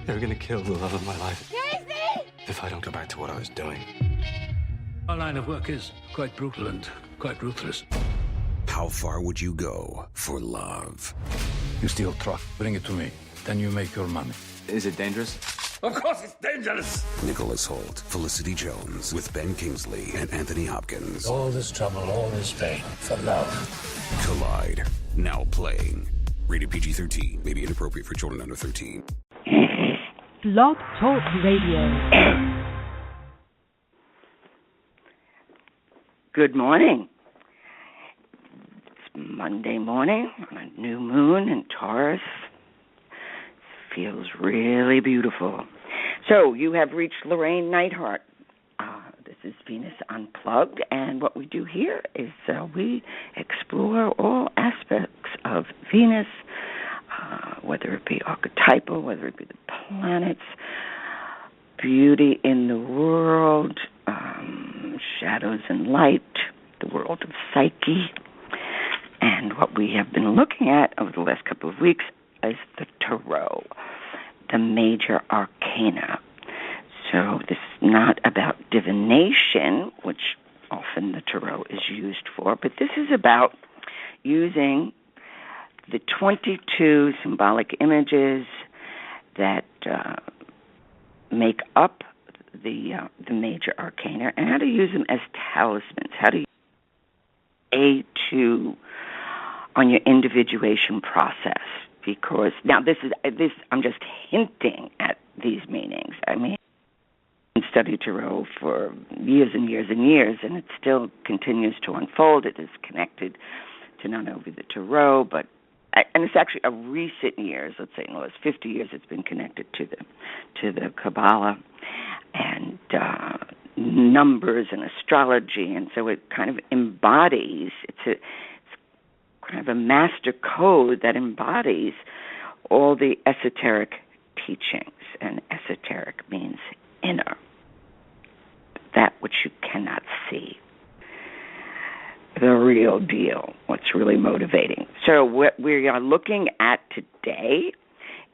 They're gonna kill the love of my life. Casey! If I don't go back to what I was doing. Our line of work is quite brutal and quite ruthless. How far would you go for love? You steal truck, bring it to me. Then you make your money. Is it dangerous? Of course it's dangerous! Nicholas Hoult, Felicity Jones, with Ben Kingsley and Anthony Hopkins. All this trouble, all this pain, for love. Collide, now playing. Rated PG-13, may be inappropriate for children under 13. Blog Talk Radio. Good morning. It's Monday morning on a new moon in Taurus. Feels really beautiful. So you have reached Llorraine Neithardt. This is Venus Unplugged, and what we do here is we explore all aspects of Venus, whether it be archetypal, whether it be the planets, beauty in the world, shadows and light, the world of psyche. And what we have been looking at over the last couple of weeks is the tarot, the major arcana. So this is not about divination, which often the tarot is used for, but this is about using the 22 symbolic images that make up the major arcana, and how to use them as talismans, how to use on your individuation process. Because now this I'm just hinting at these meanings. I mean, I've studied tarot for years and years and years, and it still continues to unfold. It is connected to not only the tarot, and it's actually a recent years. Let's say in the last 50 years, it's been connected to the Kabbalah and numbers and astrology, and so it kind of embodies. It's kind of a master code that embodies all the esoteric teachings, and esoteric means inner, that which you cannot see, the real deal, what's really motivating. So what we are looking at today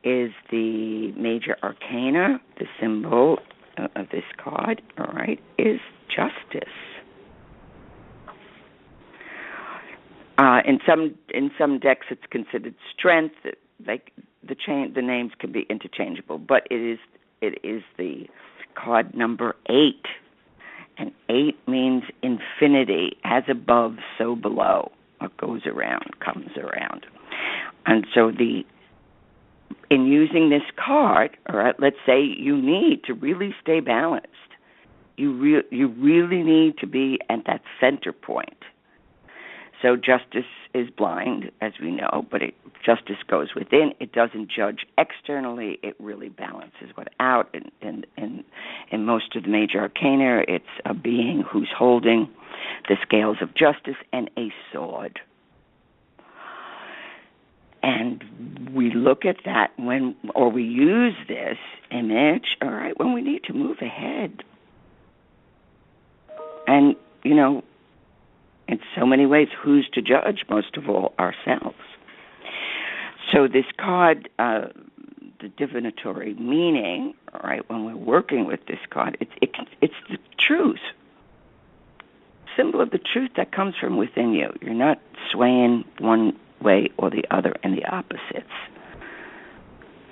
is the major arcana. The symbol of this card, all right, is justice. In some decks, it's considered strength. Like the names can be interchangeable, but it is the card number 8, and 8 means infinity, as above, so below. What goes around comes around, and so in using this card, all right, let's say you need to really stay balanced. You really need to be at that center point. So justice is blind, as we know, but justice goes within. It doesn't judge externally. It really balances what out. And in most of the major arcana, it's a being who's holding the scales of justice and a sword. And we look at that we use this image, all right, when we need to move ahead. And, in so many ways, who's to judge? Most of all, ourselves. So this card, the divinatory meaning, all right, when we're working with this card, it's the truth. Symbol of the truth that comes from within you. You're not swaying one way or the other in the opposites.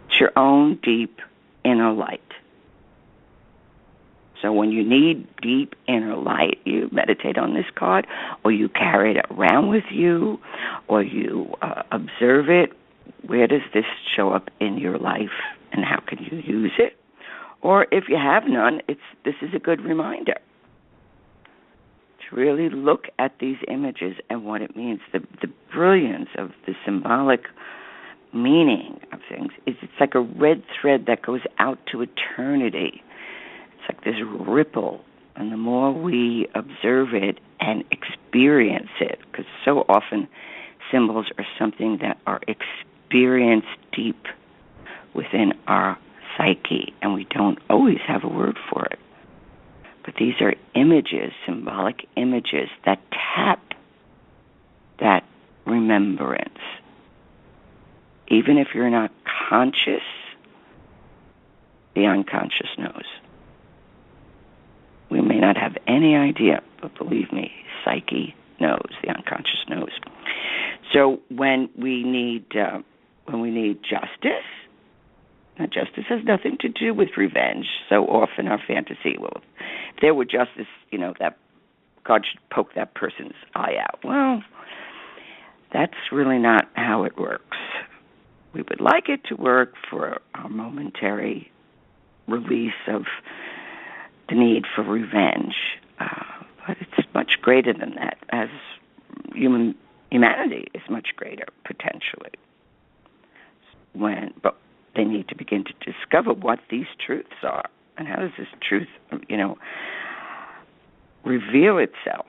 It's your own deep inner light. So when you need deep inner light, you meditate on this card, or you carry it around with you, or you observe it. Where does this show up in your life, and how can you use it? Or if you have none, this is a good reminder to really look at these images and what it means. The brilliance of the symbolic meaning of things is it's like a red thread that goes out to eternity. It's like this ripple, and the more we observe it and experience it, because so often symbols are something that are experienced deep within our psyche, and we don't always have a word for it. But these are images, symbolic images, that tap that remembrance. Even if you're not conscious the unconscious knows. We may not have any idea, but believe me, psyche knows, the unconscious knows. So when we need justice, now justice has nothing to do with revenge. So often our fantasy, well, if there were justice, that God should poke that person's eye out. Well, that's really not how it works. We would like it to work for our momentary release of the need for revenge, but it's much greater than that, as humanity is much greater, potentially. But they need to begin to discover what these truths are, and how does this truth, reveal itself.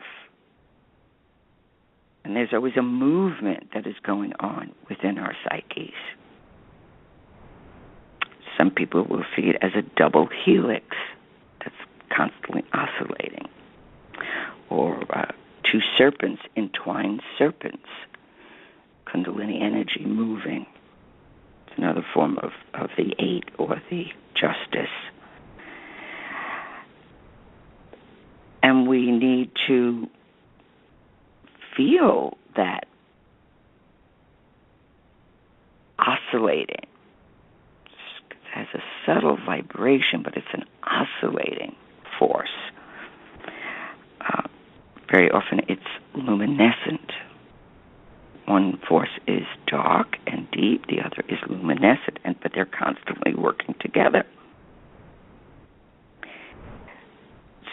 And there's always a movement that is going on within our psyches. Some people will see it as a double helix that's constantly oscillating, or two serpents, entwined serpents, Kundalini energy moving. It's another form of the eight or the justice. And we need to feel that oscillating. It has a subtle vibration, but it's an oscillating force. Very often it's luminescent. One force is dark and deep, the other is luminescent, but they're constantly working together.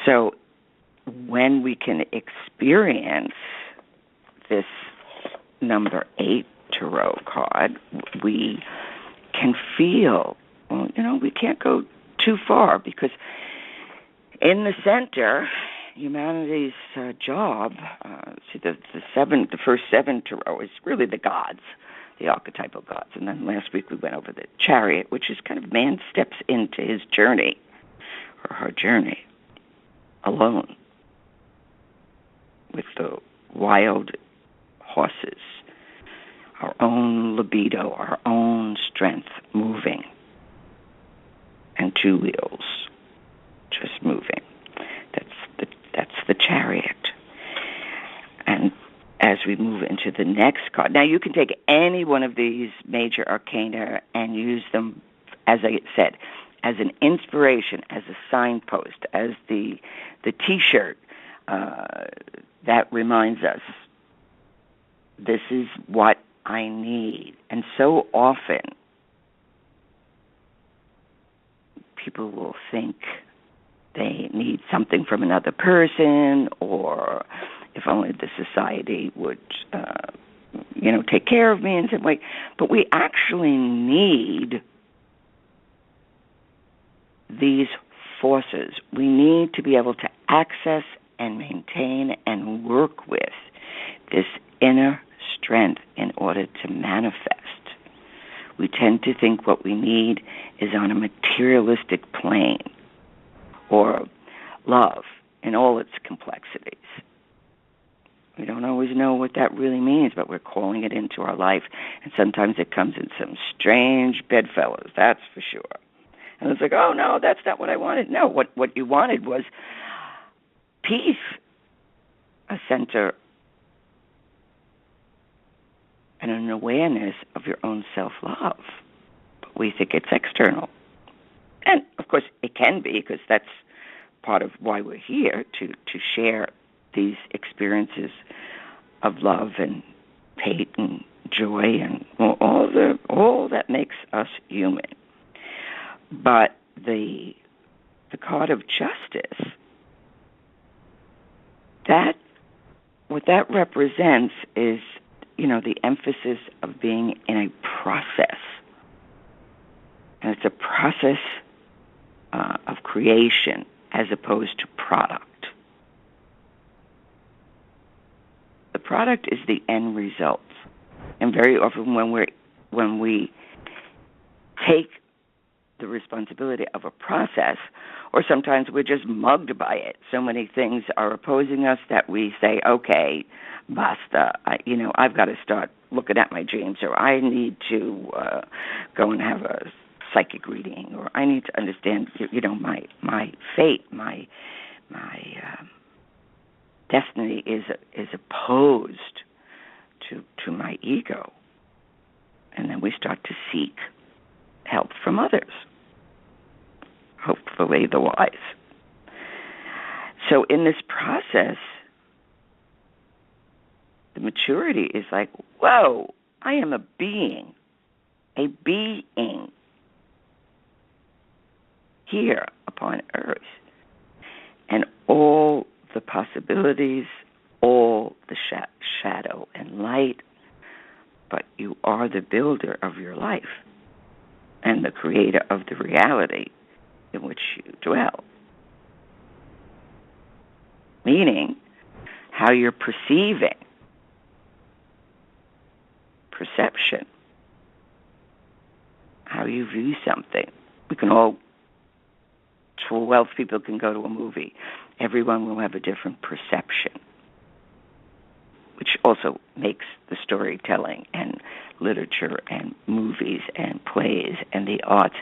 So when we can experience this number 8 tarot card, we can feel, we can't go too far, because in the center, humanity's job, the first 7 tarot is really the gods, the archetypal gods. And then last week we went over the chariot, which is kind of man steps into his journey, or her journey, alone, with the wild horses, our own libido, our own strength moving, and 2 wheels just moving. That's the chariot. And as we move into the next card, now you can take any one of these major arcana and use them, as I said, as an inspiration, as a signpost, as the T-shirt that reminds us, this is what I need. And so often, people will think they need something from another person, or if only the society would, take care of me in some way. But we actually need these forces. We need to be able to access and maintain and work with this inner strength in order to manifest. We tend to think what we need is on a materialistic plane, or love in all its complexities. We don't always know what that really means, but we're calling it into our life, and sometimes it comes in some strange bedfellows, that's for sure. And it's like, oh, no, that's not what I wanted. No, what you wanted was peace, a center, and an awareness of your own self-love. But we think it's external. And, of course, it can be, because that's part of why we're here, to share these experiences of love and hate and joy and all that makes us human. But the card of justice, what that represents is, the emphasis of being in a process. And it's a process of creation as opposed to product. The product is the end result. And very often when we take the responsibility of a process, or sometimes we're just mugged by it. So many things are opposing us that we say, okay, basta, I've got to start looking at my dreams, or I need to go and have a psychic reading, or I need to understand, my fate, my destiny is opposed to my ego. And then we start to seek help from others, hopefully the wise. So in this process, the maturity is like, whoa, I am a being here upon earth. And all the possibilities, all the shadow and light, but you are the builder of your life and the creator of the reality in which you dwell. Meaning, how you're perceiving, perception, how you view something. We can all, 12 people can go to a movie. Everyone will have a different perception, which also makes the storytelling and literature and movies and plays and the arts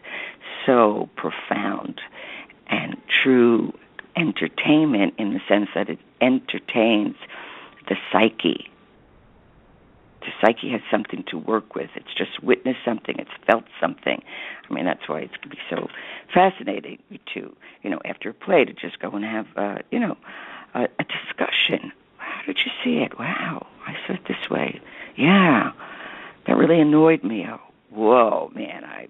so profound and true entertainment, in the sense that it entertains the psyche. The psyche has something to work with. It's just witnessed something. It's felt something. I mean, that's why it's going to be so fascinating to, after a play, to just go and have, a discussion. How did you see it? Wow, I saw it this way. Yeah, that really annoyed me. Oh, whoa, man, I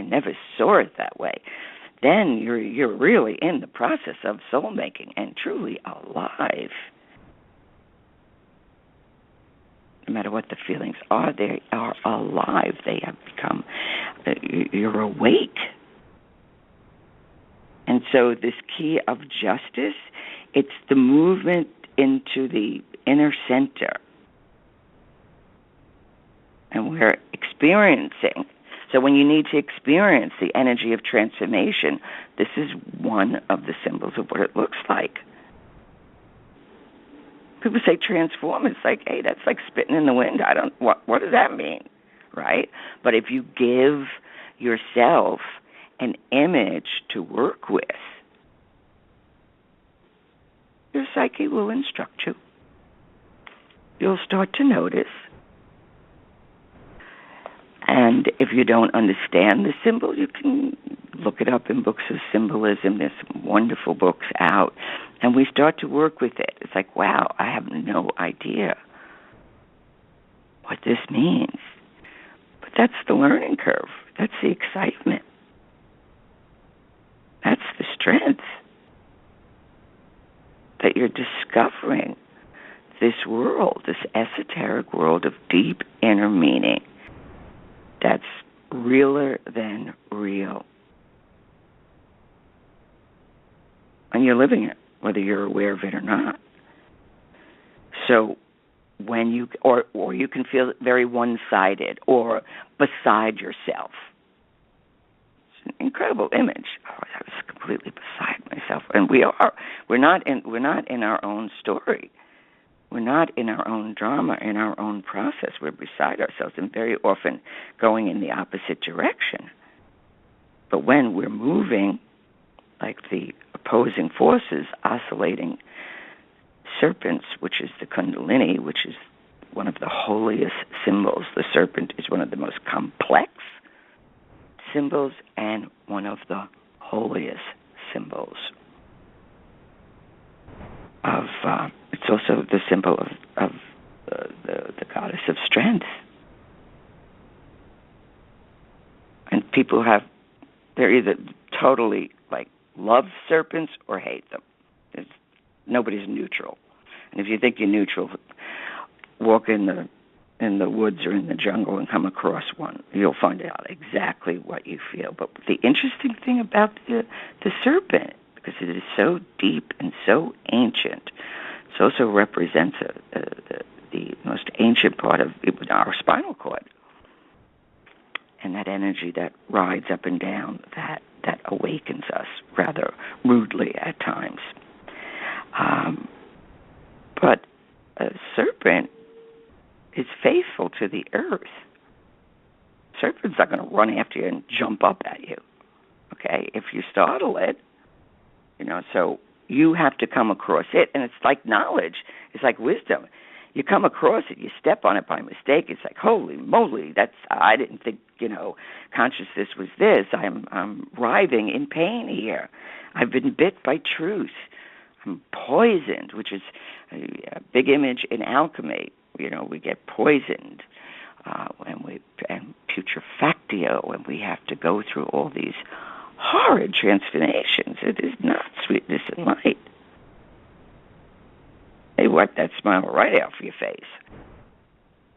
never saw it that way. Then you're really in the process of soul making and truly alive. No matter what the feelings are, they are alive. They have become, you're awake. And so this key of justice, it's the movement into the inner center. And we're experiencing. So when you need to experience the energy of transformation, this is one of the symbols of what it looks like. People say transform. It's like, hey, that's like spitting in the wind. What does that mean, right? But if you give yourself an image to work with, your psyche will instruct you. You'll start to notice. And if you don't understand the symbol, you can look it up in books of symbolism. There's some wonderful books out. And we start to work with it. It's like, wow, I have no idea what this means. But that's the learning curve. That's the excitement. That's the strength. That you're discovering this world, this esoteric world of deep inner meaning that's realer than real. And you're living it, whether you're aware of it or not. So when you, or you can feel very one-sided or beside yourself. It's an incredible image. Oh, I was completely beside myself. And we're not in our own story. We're not in our own drama, in our own process. We're beside ourselves and very often going in the opposite direction. But when we're moving, like the opposing forces, oscillating serpents, which is the Kundalini, which is one of the holiest symbols. The serpent is one of the most complex symbols and one of the holiest symbols of, it's also the symbol of the goddess of strength. And people they're either totally love serpents or hate them. Nobody's neutral. And if you think you're neutral, walk in the woods or in the jungle and come across one. You'll find out exactly what you feel. But the interesting thing about the serpent, because it is so deep and so ancient, it also represents the most ancient part of our spinal cord. And that energy that rides up and down, that awakens us rather rudely at times. But a serpent is faithful to the earth. serpent's not going to run after you and jump up at you, okay, if you startle it. So you have to come across it, and it's like knowledge. It's like wisdom. You come across it, you step on it by mistake. It's like, holy moly, I didn't think, consciousness was this. I'm writhing in pain here. I've been bit by truth. I'm poisoned, which is a big image in alchemy. We get poisoned, and putrefactio, and we have to go through all these horrid transformations. It is not sweetness and light. They wipe that smile right off your face.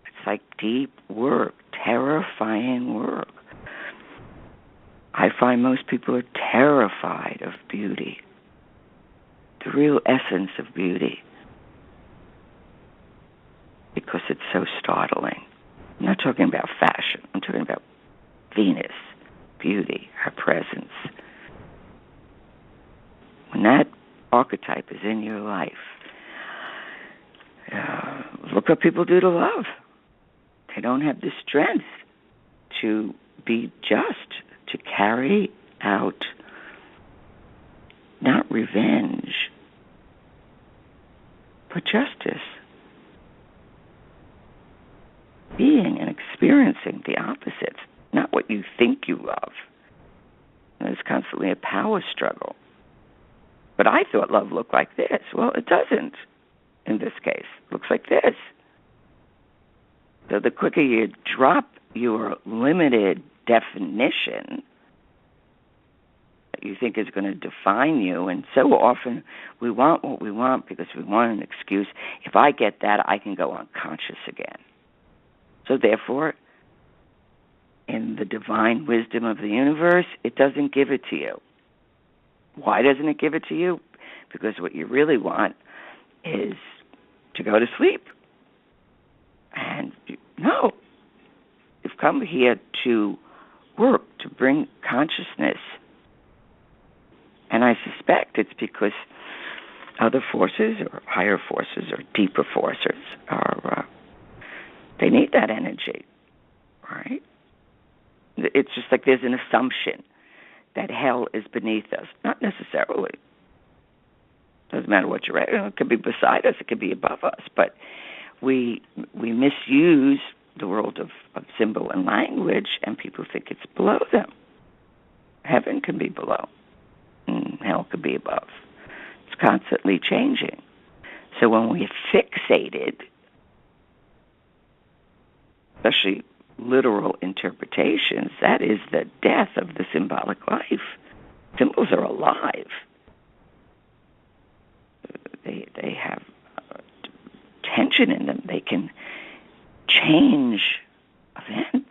It's like deep work, terrifying work. I find most people are terrified of beauty, the real essence of beauty, because it's so startling. I'm not talking about fashion. I'm talking about Venus, beauty, her presence. When that archetype is in your life, look what people do to love. They don't have the strength to be just, to carry out not revenge, but justice. Being and experiencing the opposites, not what you think you love. There's constantly a power struggle. But I thought love looked like this. Well, it doesn't in this case. It looks like this. So the quicker you drop your limited definition that you think is going to define you, and so often we want what we want because we want an excuse. If I get that, I can go unconscious again. So therefore, in the divine wisdom of the universe, it doesn't give it to you. Why doesn't it give it to you? Because what you really want is to go to sleep. And no, you've come here to work, to bring consciousness. And I suspect it's because other forces or higher forces or deeper forces are, they need that energy, right? It's just like there's an assumption that hell is beneath us. Not necessarily. Doesn't matter what you're at. It could be beside us. It could be above us. But we misuse the world of symbol and language, and people think it's below them. Heaven can be below, and hell could be above. It's constantly changing. So when we're fixated, especially literal interpretations, that is the death of the symbolic life. Symbols are alive. They have tension in them. They can change events.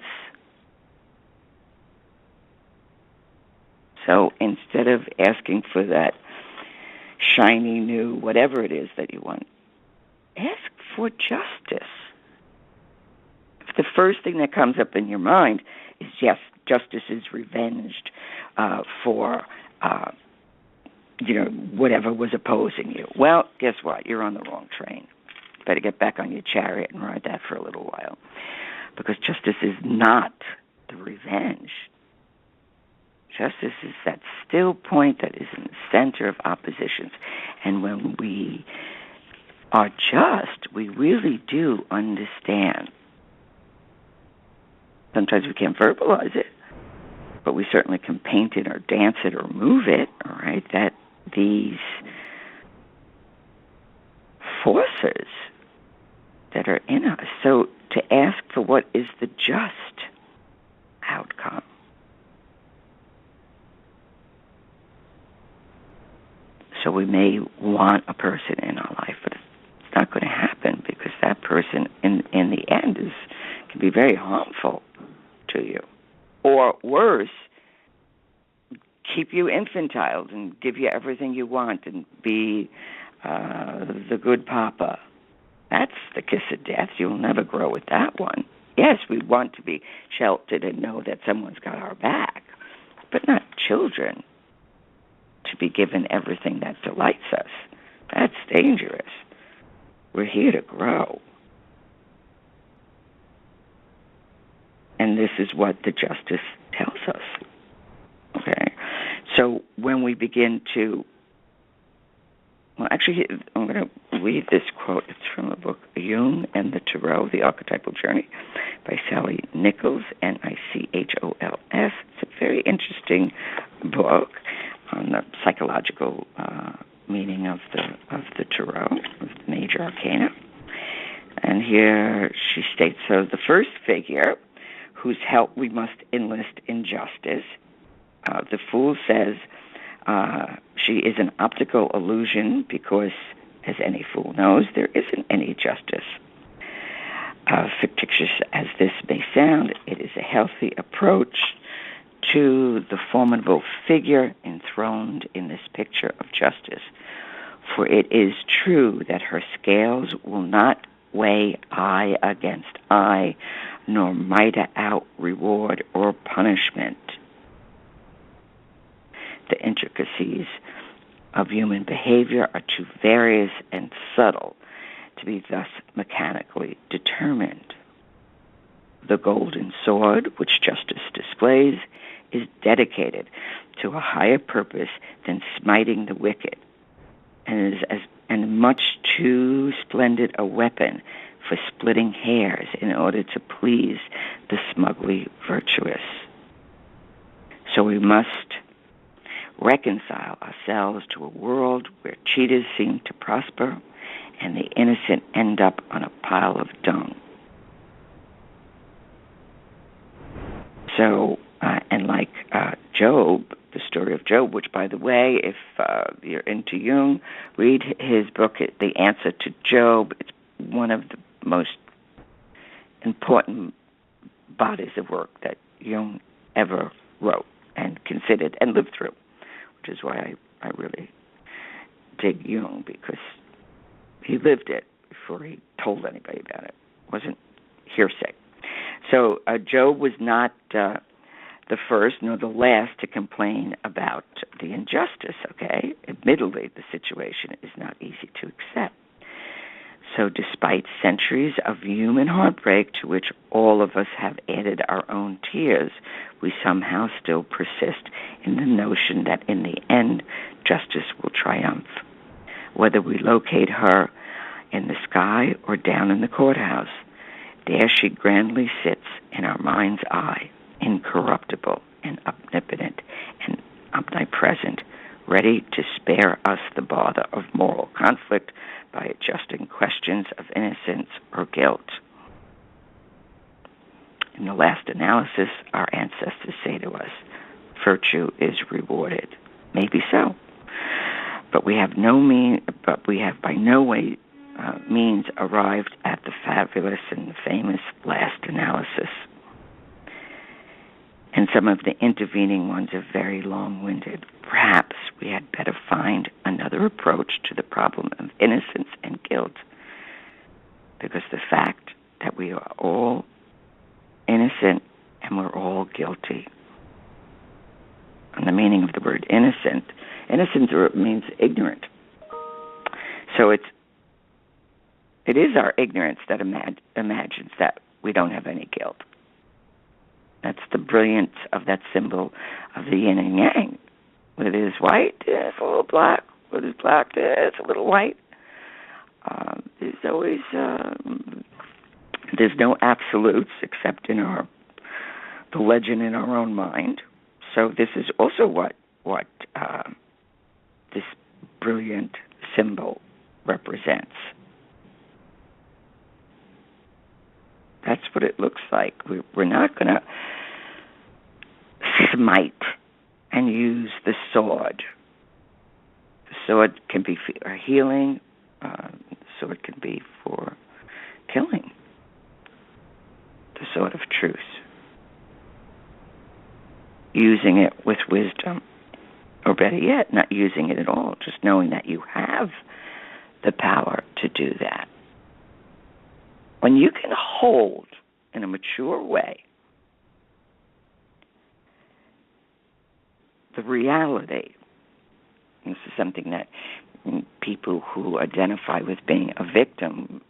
So instead of asking for that shiny new whatever it is that you want, ask for justice. If the first thing that comes up in your mind is, yes, justice is revenged for whatever was opposing you. Well, guess what? You're on the wrong train. Better get back on your chariot and ride that for a little while. Because justice is not the revenge. Justice is that still point that is in the center of oppositions. And when we are just, we really do understand. Sometimes we can't verbalize it, but we certainly can paint it or dance it or move it, all right, that these forces that are in us. So to ask for what is the just outcome. So we may want a person in our life, but it's not going to happen because that person in the end can be very harmful to you. Or worse, keep you infantile and give you everything you want and be the good papa. That's the kiss of death. You'll never grow with that one. Yes, we want to be sheltered and know that someone's got our back, but not children to be given everything that delights us. That's dangerous. We're here to grow. And this is what the justice tells us. Okay? So when we begin to, well, actually, I'm going to read this quote. It's from the book Jung and the Tarot, The Archetypal Journey by Sally Nichols, Nichols. It's a very interesting book on the psychological meaning of the tarot, of the major arcana. And here she states, so the first figure whose help we must enlist in justice, the Fool says she is an optical illusion because, as any fool knows, there isn't any justice. Fictitious as this may sound, it is a healthy approach to the formidable figure enthroned in this picture of justice. For it is true that her scales will not weigh eye against eye, nor mite out reward or punishment. The intricacies of human behavior are too various and subtle to be thus mechanically determined. The golden sword, which justice displays, is dedicated to a higher purpose than smiting the wicked, and is much too splendid a weapon for splitting hairs in order to please the smugly virtuous. So we must reconcile ourselves to a world where cheaters seem to prosper and the innocent end up on a pile of dung. So, and like Job, the story of Job, which, by the way, if you're into Jung, read his book, The Answer to Job. It's one of the most important bodies of work that Jung ever wrote and considered and lived through, which is why I really dig Jung, because he lived it before he told anybody about it. It wasn't hearsay. So Job was not the first nor the last to complain about the injustice, okay? Admittedly, the situation is not easy to accept. So despite centuries of human heartbreak to which all of us have added our own tears, we somehow still persist in the notion that in the end, justice will triumph. Whether we locate her in the sky or down in the courthouse, there she grandly sits in our mind's eye, incorruptible and omnipotent and omnipresent, ready to spare us the bother of moral conflict by adjusting questions of innocence or guilt. In the last analysis, our ancestors say to us, virtue is rewarded. Maybe so. But we have by no way means arrived at the fabulous and the famous last analysis. And some of the intervening ones are very long-winded. Perhaps we had better find another approach to the problem of innocence and guilt, because the fact that we are all innocent and we're all guilty. And the meaning of the word innocent means ignorant. So it is our ignorance that imagines that we don't have any guilt. That's the brilliance of that symbol of the yin and yang. When it is white, it's a little black. When it's black, it's a little white. There's always there's no absolutes except in the legend in our own mind. So this is also what this brilliant symbol represents. That's what it looks like. We're not going to smite and use the sword. The sword can be for healing. The sword can be for killing. The sword of truth. Using it with wisdom. Or better yet, not using it at all. Just knowing that you have the power to do that. When you can hold in a mature way the reality, this is something that people who identify with being a victim,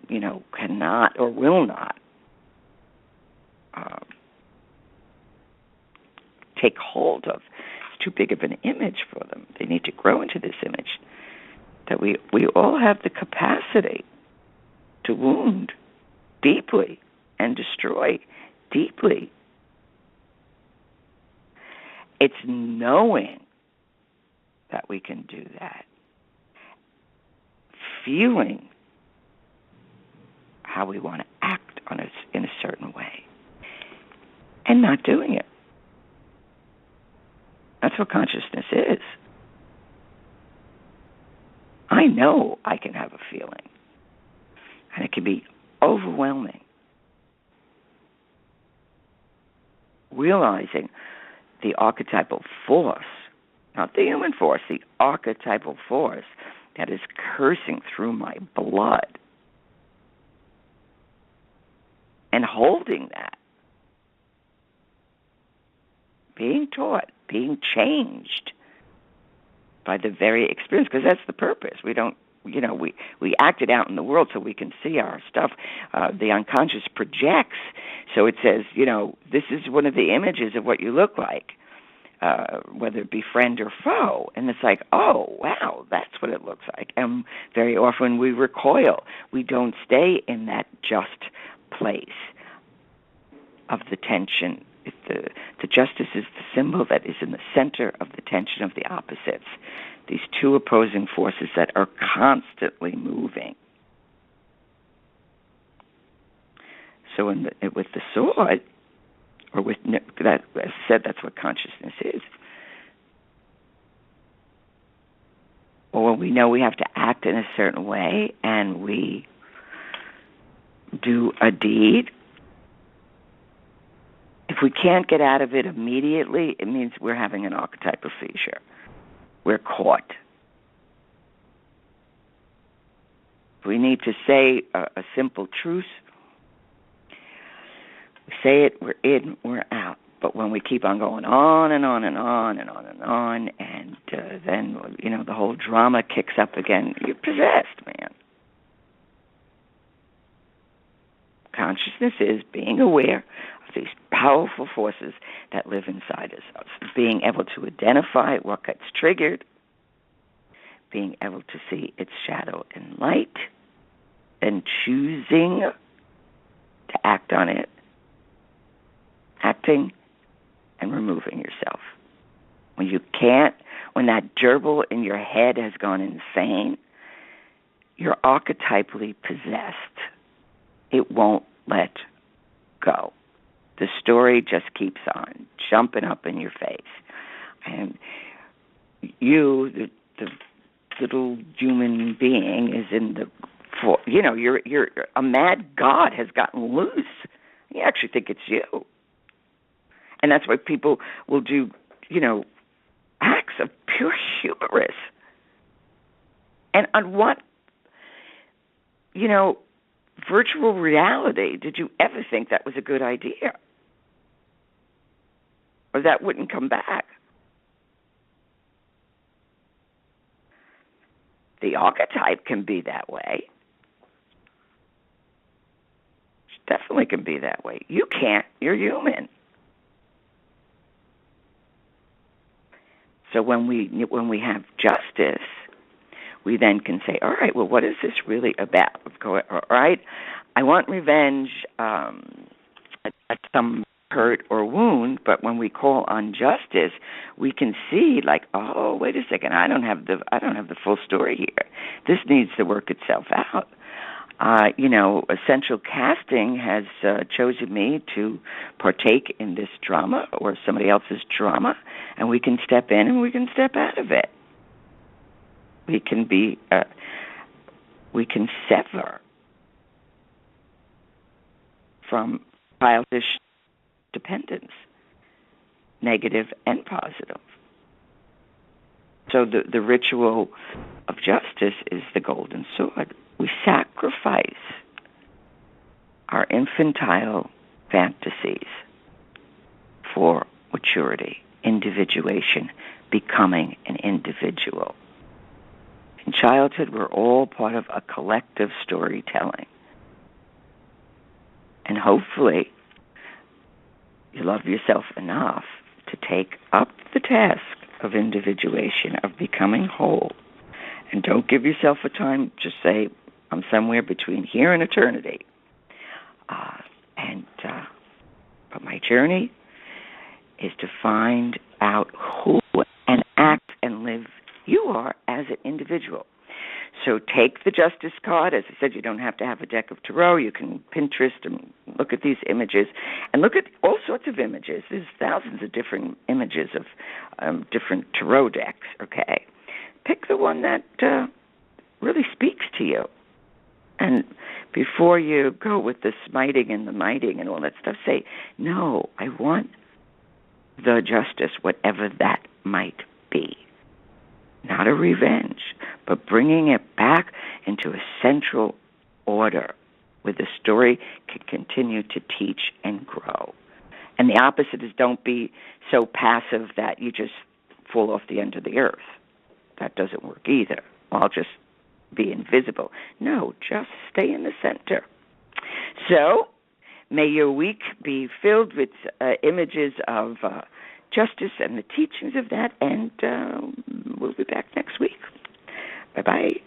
cannot or will not take hold of. It's too big of an image for them. They need to grow into this image. That we all have the capacity to wound deeply and destroy deeply. It's knowing that we can do that. Feeling how we want to act on it in a certain way. And not doing it. That's what consciousness is. I know I can have a feeling. And it can be overwhelming. Realizing the archetypal force, not the human force, the archetypal force that is coursing through my blood. And holding that. Being taught, being changed by the very experience, because that's the purpose. We don't, we act it out in the world so we can see our stuff. The unconscious projects, so it says, this is one of the images of what you look like, whether it be friend or foe. And it's like, oh, wow, that's what it looks like. And very often we recoil. We don't stay in that just place of the tension. The justice is the symbol that is in the center of the tension of the opposites. These two opposing forces that are constantly moving. So with the sword, or with that, as I said, that's what consciousness is. Or when we know we have to act in a certain way, and we do a deed. If we can't get out of it immediately, it means we're having an archetypal seizure. We're caught. We need to say a simple truth. We say it, we're in, we're out. But when we keep on going on and on and on and on and on, and then, the whole drama kicks up again, you're possessed, man. Consciousness is being aware of these powerful forces that live inside us, being able to identify what gets triggered, being able to see its shadow and light, and choosing to act on it, acting and removing yourself. When that gerbil in your head has gone insane, you're archetypally possessed. It won't let go. The story just keeps on jumping up in your face. And you, the little human being, is in you're a mad god has gotten loose. You actually think it's you. And that's why people will do, acts of pure hubris. And on what, virtual reality did you ever think that was a good idea? Or that wouldn't come back? The archetype can be that way. It definitely can be that way. You can't. You're human. So when we have justice, we then can say, all right, well, what is this really about? All right, I want revenge at some hurt or wound, but when we call on justice, we can see, like, oh, wait a second, I don't have the full story here. This needs to work itself out. Essential casting has chosen me to partake in this drama or somebody else's drama, and we can step in and we can step out of it. We can sever from childish dependence, negative and positive. So the ritual of justice is the golden sword. We sacrifice our infantile fantasies for maturity, individuation, becoming an individual. In childhood, we're all part of a collective storytelling. And hopefully, you love yourself enough to take up the task of individuation, of becoming whole. And don't give yourself a time, just say, I'm somewhere between here and eternity. But my journey is to find out who and act and live you are as an individual. So take the Justice card. As I said, you don't have to have a deck of tarot. You can Pinterest and look at these images and look at all sorts of images. There's thousands of different images of different tarot decks, okay? Pick the one that really speaks to you. And before you go with the smiting and the miting and all that stuff, say, no, I want the justice, whatever that might be. Not a revenge, but bringing it back into a central order where the story can continue to teach and grow. And the opposite is don't be so passive that you just fall off the end of the earth. That doesn't work either. I'll just be invisible. No, just stay in the center. So, may your week be filled with images of justice and the teachings of that, and we'll be back next week. Bye-bye.